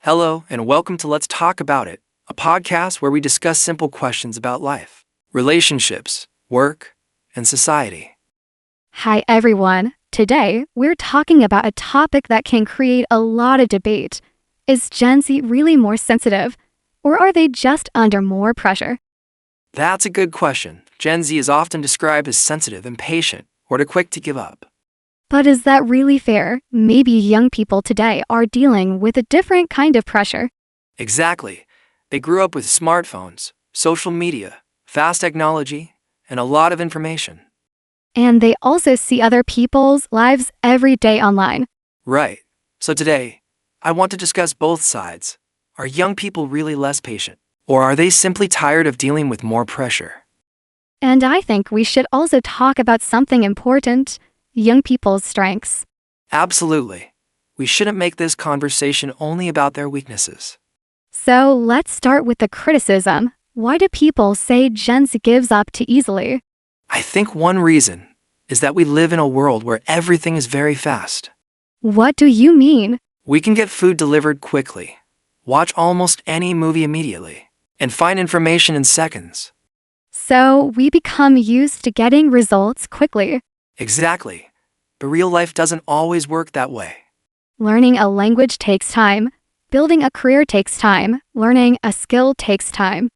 Hello, and welcome to Let's Talk About It, a podcast where we discuss simple questions about life, relationships, work, and society. Hi, everyone. Today, we're talking about a topic that can create a lot of debate. Is Gen Z really more sensitive, or are they just under more pressure? That's a good question. Gen Z is often described as sensitive and patient, or too quick to give up. But is that really fair? Maybe young people today are dealing with a different kind of pressure. Exactly. They grew up with smartphones, social media, fast technology, and a lot of information. And they also see other people's lives every day online. Right. So today, I want to discuss both sides. Are young people really less patient? Or are they simply tired of dealing with more pressure? And I think we should also talk about something important: young people's strengths. Absolutely. We shouldn't make this conversation only about their weaknesses. So let's start with the criticism. Why do people say Gen Z gives up too easily? I think one reason is that we live in a world where everything is very fast. What do you mean? We can get food delivered quickly, watch almost any movie immediately, and find information in seconds. So we become used to getting results quickly. Exactly. But real life doesn't always work that way. Learning a language takes time. Building a career takes time. Learning a skill takes time.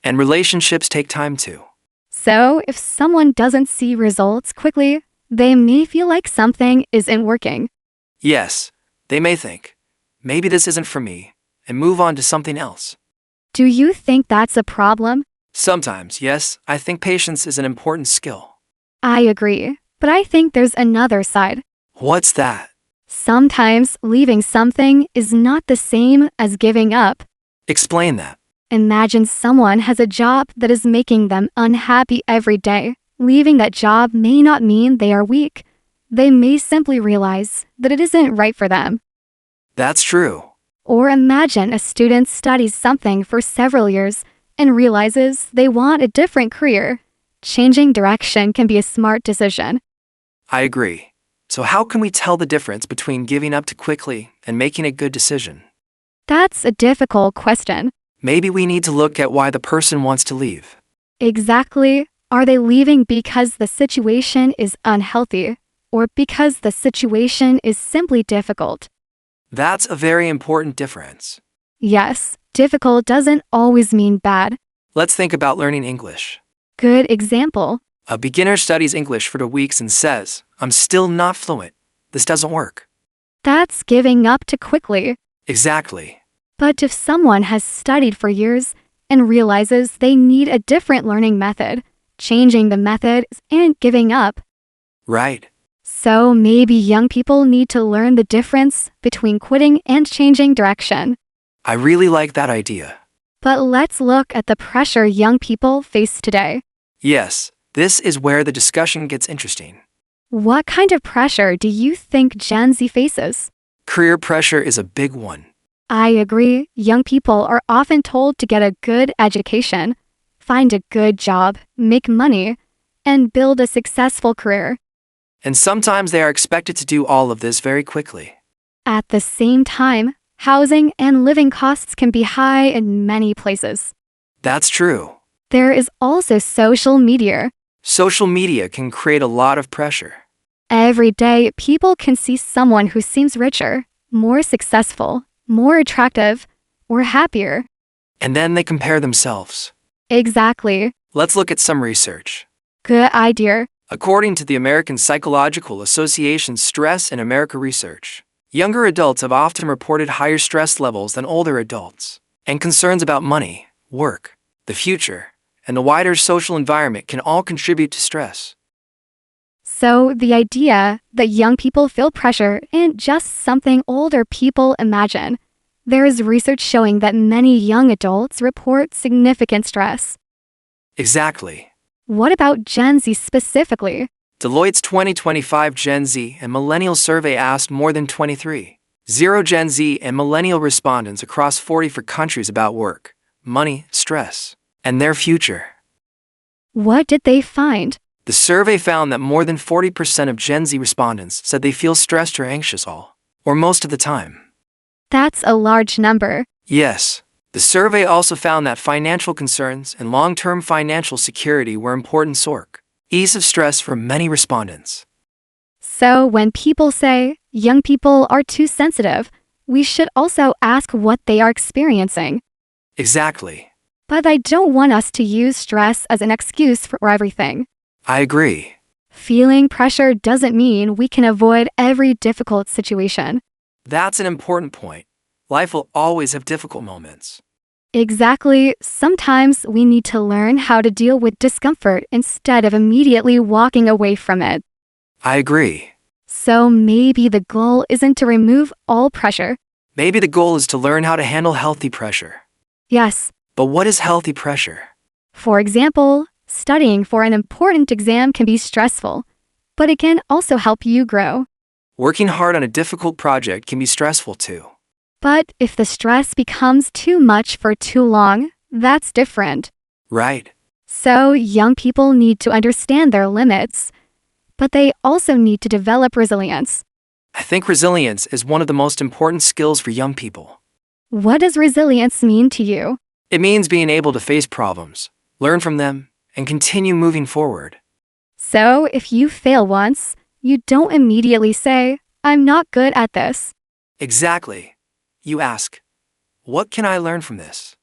And relationships take time too. So if someone doesn't see results quickly, they may feel like something isn't working. Yes, they may think, maybe this isn't for me, and move on to something else. Do you think that's a problem? Sometimes, yes, I think patience is an important skill. I agree, but I think there's another side. What's that? Sometimes leaving something is not the same as giving up. Explain that. Imagine someone has a job that is making them unhappy every day. Leaving that job may not mean they are weak. They may simply realize that it isn't right for them. That's true. Or imagine a student studies something for several years and realizes they want a different career. Changing direction can be a smart decision. I agree. So how can we tell the difference between giving up too quickly and making a good decision? That's a difficult question. Maybe we need to look at why the person wants to leave. Exactly. Are they leaving because the situation is unhealthy, or because the situation is simply difficult? That's a very important difference. Yes, difficult doesn't always mean bad. Let's think about learning English. Good example. A beginner studies English for 2 weeks and says, I'm still not fluent. This doesn't work. That's giving up too quickly. Exactly. But if someone has studied for years and realizes they need a different learning method, changing the method isn't giving up. Right. So maybe young people need to learn the difference between quitting and changing direction. I really like that idea. But let's look at the pressure young people face today. Yes, this is where the discussion gets interesting. What kind of pressure do you think Gen Z faces? Career pressure is a big one. I agree. Young people are often told to get a good education, find a good job, make money, and build a successful career. And sometimes they are expected to do all of this very quickly. At the same time, housing and living costs can be high in many places. That's true. There is also social media. Social media can create a lot of pressure. Every day, people can see someone who seems richer, more successful, more attractive, or happier. And then they compare themselves. Exactly. Let's look at some research. Good idea. According to the American Psychological Association's Stress in America research, younger adults have often reported higher stress levels than older adults, and concerns about money, work, the future, and the wider social environment can all contribute to stress. So the idea that young people feel pressure isn't just something older people imagine. There is research showing that many young adults report significant stress. Exactly. What about Gen Z specifically? Deloitte's 2025 Gen Z and Millennial survey asked more than 23,000 Gen Z and Millennial respondents across 44 countries about work, money, stress, and their future. What did they find? The survey found that more than 40% of Gen Z respondents said they feel stressed or anxious all, or most of the time. That's a large number. Yes. The survey also found that financial concerns and long-term financial security were important ease of stress for many respondents. So when people say young people are too sensitive, we should also ask what they are experiencing. Exactly. But I don't want us to use stress as an excuse for everything. I agree. Feeling pressure doesn't mean we can avoid every difficult situation. That's an important point. Life will always have difficult moments. Exactly, sometimes we need to learn how to deal with discomfort instead of immediately walking away from it. I agree. So maybe the goal isn't to remove all pressure. Maybe the goal is to learn how to handle healthy pressure. Yes, But what is healthy pressure? for example, studying for an important exam can be stressful, but it can also help you grow. Working hard on a difficult project can be stressful too. But if the stress becomes too much for too long, that's different. Right. So young people need to understand their limits, but they also need to develop resilience. I think resilience is one of the most important skills for young people. What does resilience mean to you? It means being able to face problems, learn from them, and continue moving forward. So if you fail once, you don't immediately say, I'm not good at this. Exactly. You ask, what can I learn from this?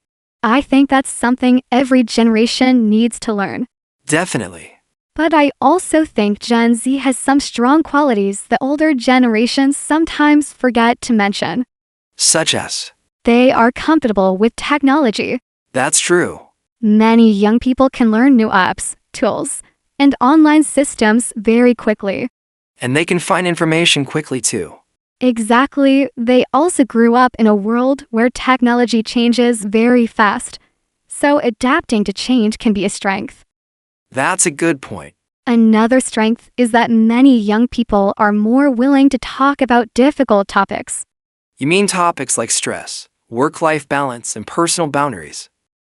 I think that's something every generation needs to learn. Definitely. But I also think Gen Z has some strong qualities that older generations sometimes forget to mention. Such as. They are comfortable with technology. That's true. Many young people can learn new apps, tools, and online systems very quickly. And they can find information quickly too. Exactly, they also grew up in a world where technology changes very fast. So adapting to change can be a strength. That's a good point. Another strength is that many young people are more willing to talk about difficult topics. You mean topics like stress, work-life balance, and personal boundaries.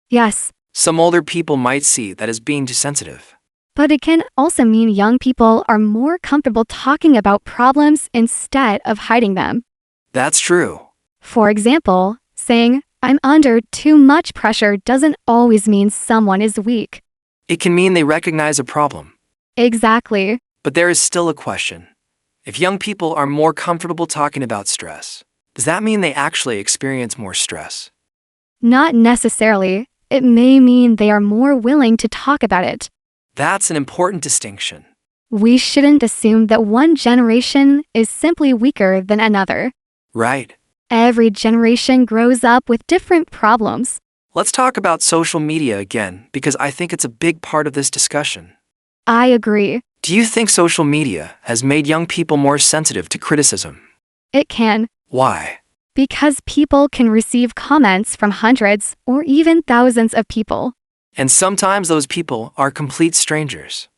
Yes, Some older people might see that as being too sensitive. but it can also mean young people are more comfortable talking about problems instead of hiding them. That's true. For example, saying, I'm under too much pressure doesn't always mean someone is weak. It can mean they recognize a problem. Exactly. But there is still a question. If young people are more comfortable talking about stress, does that mean they actually experience more stress? Not necessarily. It may mean they are more willing to talk about it. That's an important distinction. We shouldn't assume that one generation is simply weaker than another. Right. Every generation grows up with different problems. Let's talk about social media again because I think it's a big part of this discussion. I agree. Do you think social media has made young people more sensitive to criticism? It can. Why? Because people can receive comments from hundreds or even thousands of people. And sometimes those people are complete strangers.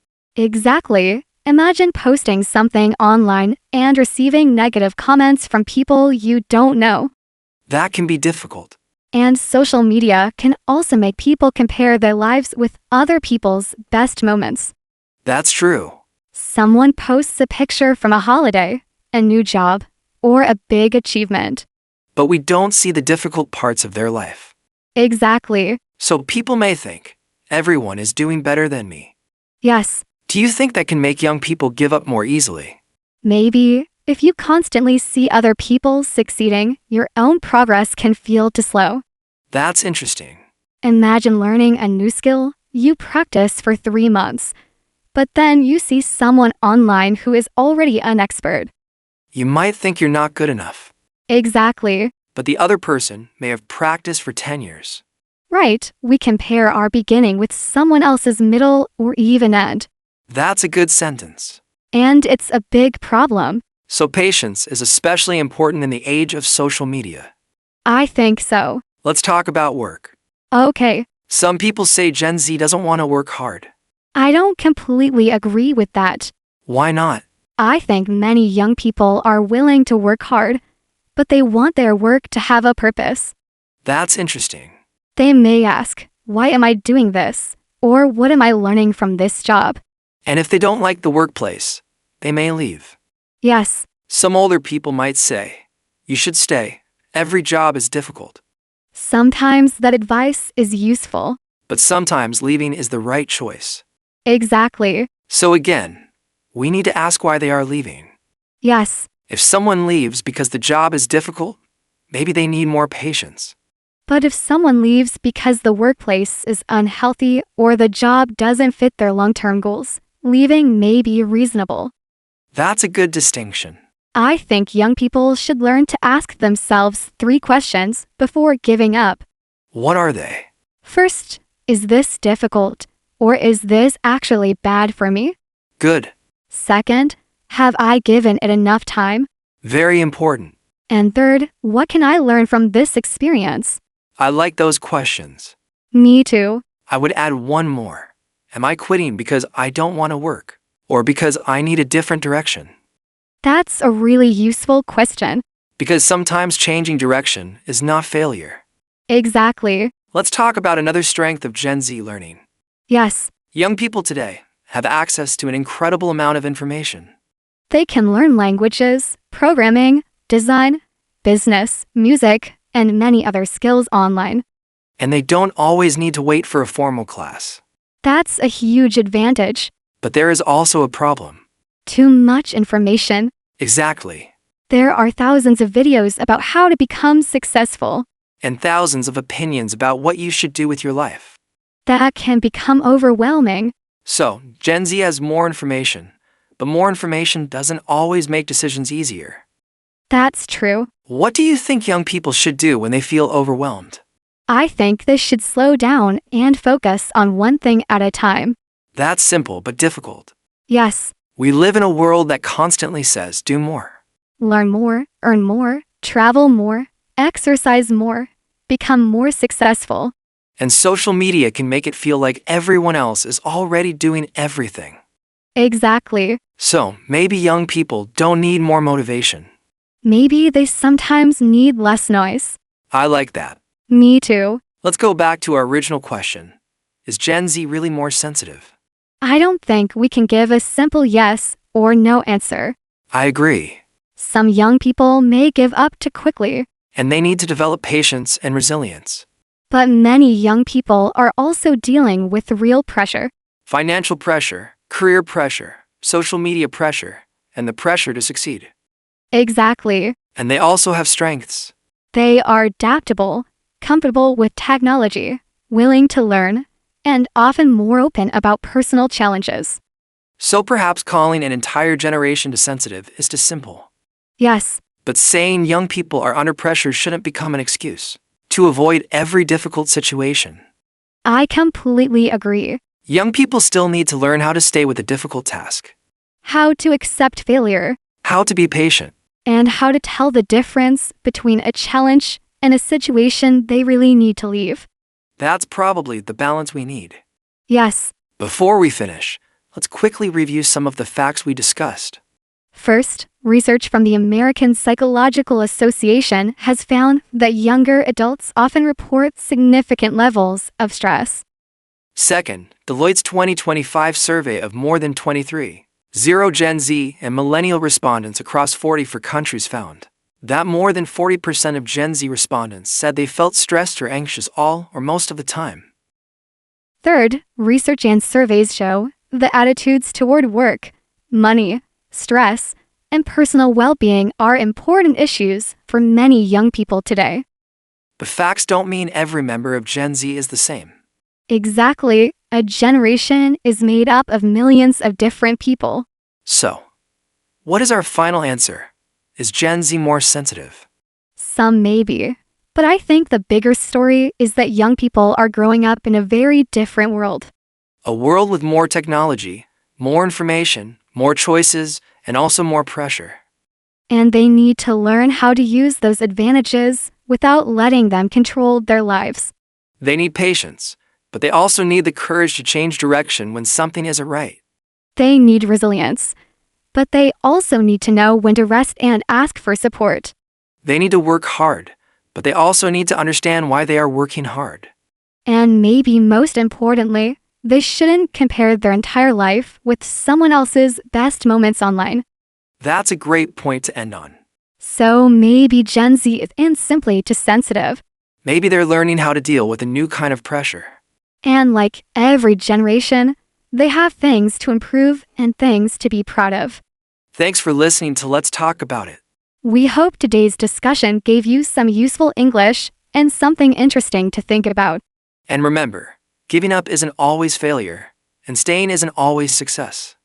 Exactly. Imagine posting something online and receiving negative comments from people you don't know. That can be difficult. And social media can also make people compare their lives with other people's best moments. That's true. Someone posts a picture from a holiday, a new job, or a big achievement. But we don't see the difficult parts of their life. Exactly. So people may think, everyone is doing better than me. Yes, Do you think that can make young people give up more easily? maybe. If you constantly see other people succeeding, your own progress can feel too slow. That's interesting. Imagine learning a new skill you practice for 3 months, but then you see someone online who is already an expert. You might think you're not good enough, Exactly. but the other person may have practiced for 10 years. Right, we compare our beginning with someone else's middle or even end. That's a good sentence. And it's a big problem. So patience is especially important in the age of social media. I think so. Let's talk about work. Okay, Some people say Gen Z doesn't want to work hard. I don't completely agree with that. Why not? I think many young people are willing to work hard, but they want their work to have a purpose. That's interesting. They may ask, why am I doing this? Or what am I learning from this job? And if they don't like the workplace, they may leave. Yes, Some older people might say, you should stay Every job is difficult, Sometimes that advice is useful. but sometimes leaving is the right choice. Exactly. So again, we need to ask why they are leaving. Yes. If someone leaves because the job is difficult, maybe they need more patience. But if someone leaves because the workplace is unhealthy or the job doesn't fit their long-term goals, leaving may be reasonable. That's a good distinction. I think young people should learn to ask themselves 3 questions before giving up. What are they? First, is this difficult? Or is this actually bad for me? Good. Second, have I given it enough time? Very important. And third, what can I learn from this experience? I like those questions. Me too. I would add one more. Am I quitting because I don't want to work? Or because I need a different direction? That's a really useful question. Because sometimes changing direction is not failure. Exactly. Let's talk about another strength of Gen Z learning. Yes, Young people today have access to an incredible amount of information. they can learn languages, programming, design, business, music, and many other skills online. And they don't always need to wait for a formal class. That's a huge advantage. But there is also a problem. Too much information. Exactly. There are thousands of videos about how to become successful. And thousands of opinions about what you should do with your life. That can become overwhelming. So, Gen Z has more information, but more information doesn't always make decisions easier. That's true. What do you think young people should do when they feel overwhelmed? I think they should slow down and focus on one thing at a time. That's simple but difficult. Yes, We live in a world that constantly says, do more. learn more, earn more, travel more, exercise more, become more successful. And social media can make it feel like everyone else is already doing everything. Exactly. So, maybe young people don't need more motivation. Maybe they sometimes need less noise. I like that. Me too. Let's go back to our original question. Is Gen Z really more sensitive? I don't think we can give a simple yes or no answer. I agree. Some young people may give up too quickly, And they need to develop patience and resilience. but many young people are also dealing with real pressure. Financial pressure, career pressure, social media pressure, and the pressure to succeed. Exactly. And they also have strengths. They are adaptable, comfortable with technology, willing to learn, and often more open about personal challenges. So perhaps calling an entire generation too sensitive is too simple. Yes, But saying young people are under pressure shouldn't become an excuse to avoid every difficult situation. I completely agree. Young people still need to learn how to stay with a difficult task, How to accept failure, how to be patient, and how to tell the difference between a challenge and a situation they really need to leave. That's probably the balance we need. Yes. Before we finish, let's quickly review some of the facts we discussed. First, research from the American Psychological Association has found that younger adults often report significant levels of stress. Second, Deloitte's 2025 survey of more than 23,000 Gen Z and millennial respondents across 44 countries found that more than 40% of Gen Z respondents said they felt stressed or anxious all or most of the time. Third, research and surveys show that attitudes toward work, money, stress, and personal well-being are important issues for many young people today. But facts don't mean every member of Gen Z is the same. Exactly, a generation is made up of millions of different people. So, what is our final answer? Is Gen Z more sensitive? Some may be, but I think the bigger story is that young people are growing up in a very different world. A world with more technology, more information, more choices, and also more pressure. And they need to learn how to use those advantages without letting them control their lives. They need patience, but they also need the courage to change direction when something isn't right. They need resilience, but they also need to know when to rest and ask for support. They need to work hard, but they also need to understand why they are working hard. And maybe most importantly, they shouldn't compare their entire life with someone else's best moments online. That's a great point to end on. So maybe Gen Z isn't simply too sensitive. Maybe they're learning how to deal with a new kind of pressure. And like every generation, they have things to improve and things to be proud of. Thanks for listening to Let's Talk About It. We hope today's discussion gave you some useful English and something interesting to think about. And remember, giving up isn't always failure, and staying isn't always success.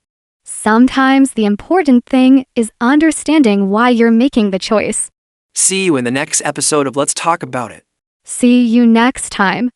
Sometimes the important thing is understanding why you're making the choice. See you in the next episode of Let's Talk About It. See you next time.